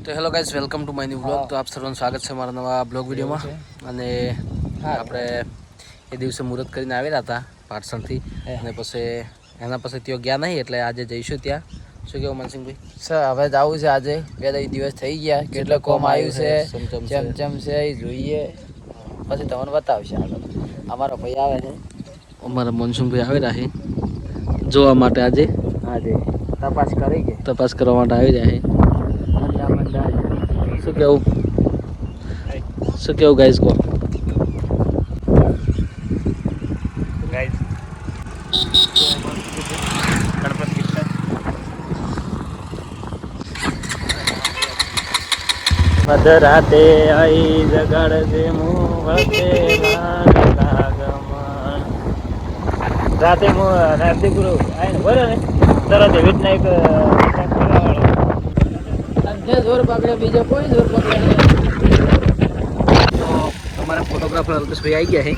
તો hello guys, welcome to my new blog. તો આપ સર્વનું સ્વાગત છે મારા નવા બ્લોગ વિડીયોમાં. અને આપણે એ દિવસે મુહૂર્ત કરીને આવેલા હતા પાટસણથી, અને પછી એના પછી ત્યાં ગયા નહીં, એટલે આજે જઈશું ત્યાં. શું કેવું મનસિંહભાઈ? સર હવે જવું છે. આજે બે દિવસ થઈ ગયા, કેટલો કોમ આવ્યું છે, ચમચમ છે એ જોઈએ, પછી તમને બતાવશે. આગળ અમારો ભાઈ આવે છે, અમારા મનસુખભાઈ આવેલા છે જોવા માટે. આજે તપાસ કરી કે તપાસ કરવા માટે આવી રહ્યા છે. શું કેવું ગાઈઝ કહો? મધરાતે આઈ જગાડજે મુવતે લાગમન. રાતે મુ રાતે ગુરુ આઈને ભરે ને તરત વિટના એક જોર પકડે, બીજો કોઈ જોર પકડે. તો અમારા ફોટોગ્રાફર અલ્પેશભાઈ આવી ગયા છે.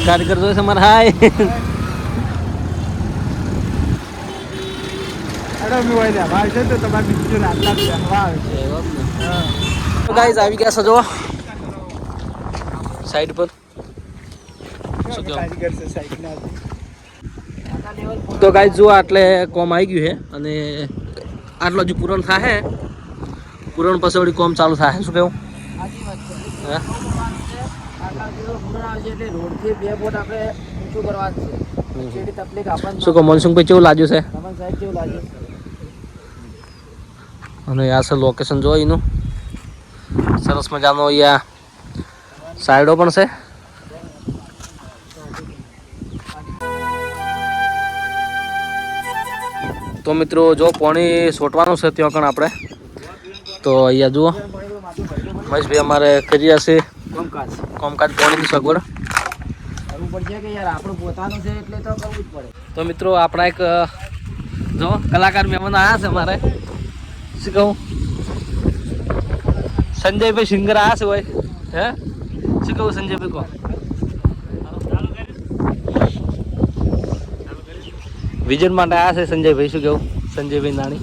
કારીગર જોઈશે અમારે. હાય ગાઈઝ આવી ગયા સજો સાઈડ પર. શું કહો? તો ગાઈઝ જુઓ, આટલે કોમ આવી ગયું છે, અને આટલો જ પૂરણ થાય. પૂરણ પછી વળી કોમ ચાલુ થાય. શું કેવું? હા, શું કહો મનસુખભાઈ, કેવું લાગ્યું છે? અને આ છે લોકેશન જો એનું સરસ મજાનો. અહીંયા સાઈડો પણ છે. તો મિત્રો જો પાણી છોટવાનું છે ત્યાં કણ આપણે. તો અહીંયા જુઓ મહેશભાઈ અમારે કરી હશે કોમકાજ પાણીની સગવડ. તો મિત્રો આપણા એક જો કલાકાર મહેમાન આવ્યા છે અમારે. શું કહું? સંજયભાઈ સિંગર આવ્યા છે ભાઈ. હે શું કહું સંજયભાઈ કહો? વિઝન માટે આવ્યા છે સંજયભાઈ. શું કેવું સંજયભાઈ નાણી?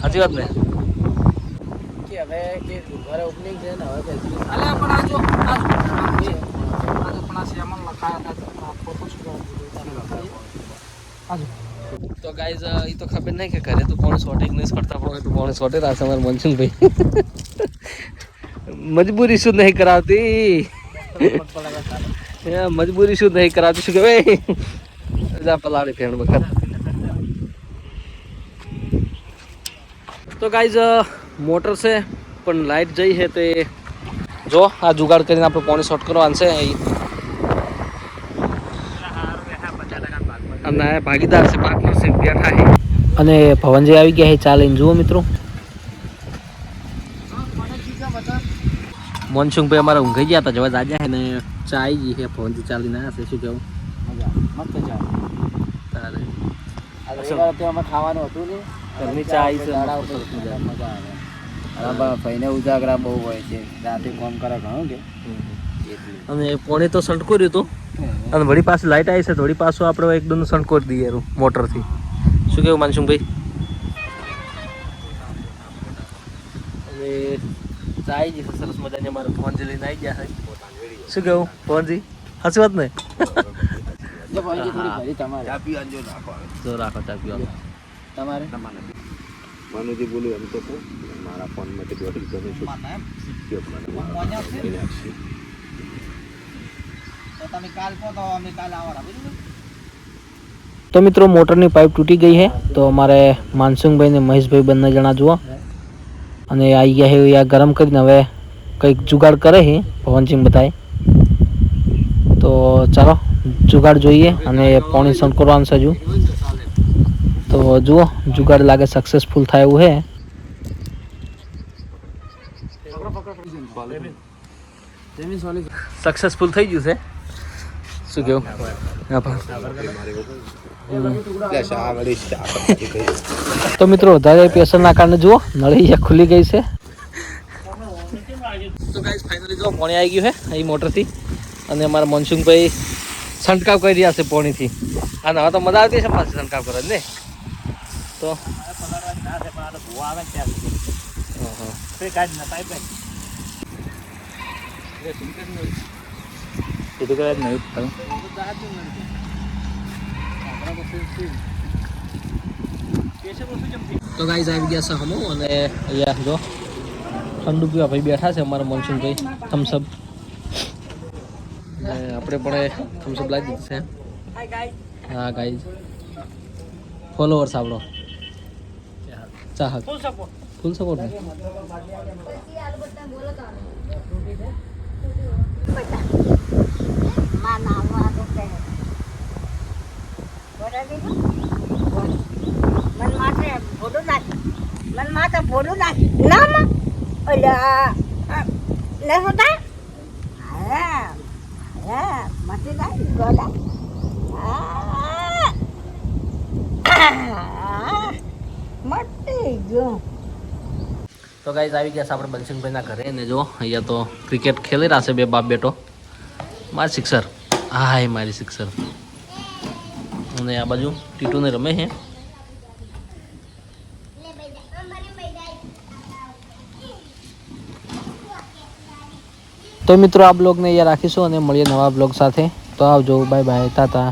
સાચી વાત ને? તો ગાઈઝ એ તો ખબર નહીં કે ઘરે તો કોણ શોર્ટેજ નહીં કરતા, પણ તો કોણ શોર્ટેજ રહેશે અમારે મનસુખભાઈ. મજબૂરી શું નહીં કરાવતી, મજબૂરી શું નહીં કરાવતી. શું કહેવાય પલાળી ફેણ વખત. તો ગાઈઝ મોટર છે પણ લાઇટ જઈ છે. તે જો આ જુગાડ કરીને આપણે પાણી શોર્ટ કરવાનું છે. અને ભાગીદાર છે, પાર્ટનરશિપ બેઠા છે. અને ભવનજી આવી ગયા છે ચા લઈને. જુઓ મિત્રો, મનસુખભાઈ અમારા ઊંઘાઈ ગયા હતા, જવા જાગ્યા છે ને ચા આવી ગઈ છે. ભવનજી ચા લઈને આવ્યા છે. શું કેવું? ખાવાનું હતું ને ઘરની ચા આવી છે. ભાઈને ઉજાગરા બહુ હોય છે, રાતે કામ કરે ઘણું કે. અને પોણે તો સટકોર્યું હતું, અને વળી પાછી લાઇટ આવી છે. થોડી પાછું આપણે એકદમ સટકોરી દઈએ મોટરથી. શું કેવું મનસુખભાઈ? અને ચા આવી ગઈ છે સરસ મજાની. અમારે ફોનજી લઈને આવી ગયા છે. શું કેવું ફોનજી? સાચી વાત ને? જો રાખો ચા પીવા તમારે. માનુજી બોલ્યું એમ તો મારા ફોનમાંથી દોઢ ગમે તો મિત્રો મોટરની પાઇપ તૂટી ગઈ છે. તો અમારે માનસુખભાઈ ને મહેશભાઈ બંને જણા જુઓ, અને આવી ગયા છે આ ગરમ કરીને. હવે કંઈક જુગાડ કરે છે ભવનસિંહ બધાએ. તો ચાલો જુગાડ જોઈએ, અને પાણી સણ કરવાનું છે હજુ. તો જુઓ જુગાડ લાગે સક્સેસફુલ થાય એવું છે. સક્સેસફુલ થઈ ગયું છે. શું કેવું? તો મિત્રો વધારે પ્રેશરના કારણે જુઓ નળી ખુલી ગઈ છે. તો ગાઈસ ફાઇનલી જો પાણી આવી ગયું છે અહીં મોટરથી અને અમારા મનસુખભાઈ છંટકાવ કરી રહ્યા છે પાણીથી અને હવે તો મજા આવતી છે પાછી છંટકાવ કરવાની ને તો તો ગાઈસ આવી ગયા છે હમો અને અહીંયા જો ઠંડુ પીવા ભાઈ બેઠા છે અમારા મનસુખભાઈ થમ્સઅપ આપણે પણ થમ્સઅપ લાવી દીધું છે હા ગાઈસ ફોલોવર્સ આપણો ચાહક ફૂલ સપોર્ટ ને मन माता बोलू ना नाम ओला ले होता मत नहीं गोला मत जो તો ગાઈસ આવી ગયા છે આપણે બનસિંગભાઈના ઘરે ને જો અહીંયા તો ક્રિકેટ ખેલી રહ્યા છે બે બાપ બેટો મારી સિક્સર હા મારી સિક્સર અને આ બાજુ ટીટુને રમે છે તો મિત્રો આ બ્લોગને અહીંયા રાખીશું અને મળીએ નવા બ્લોગ સાથે તો આવજો બાય બાય ટાટા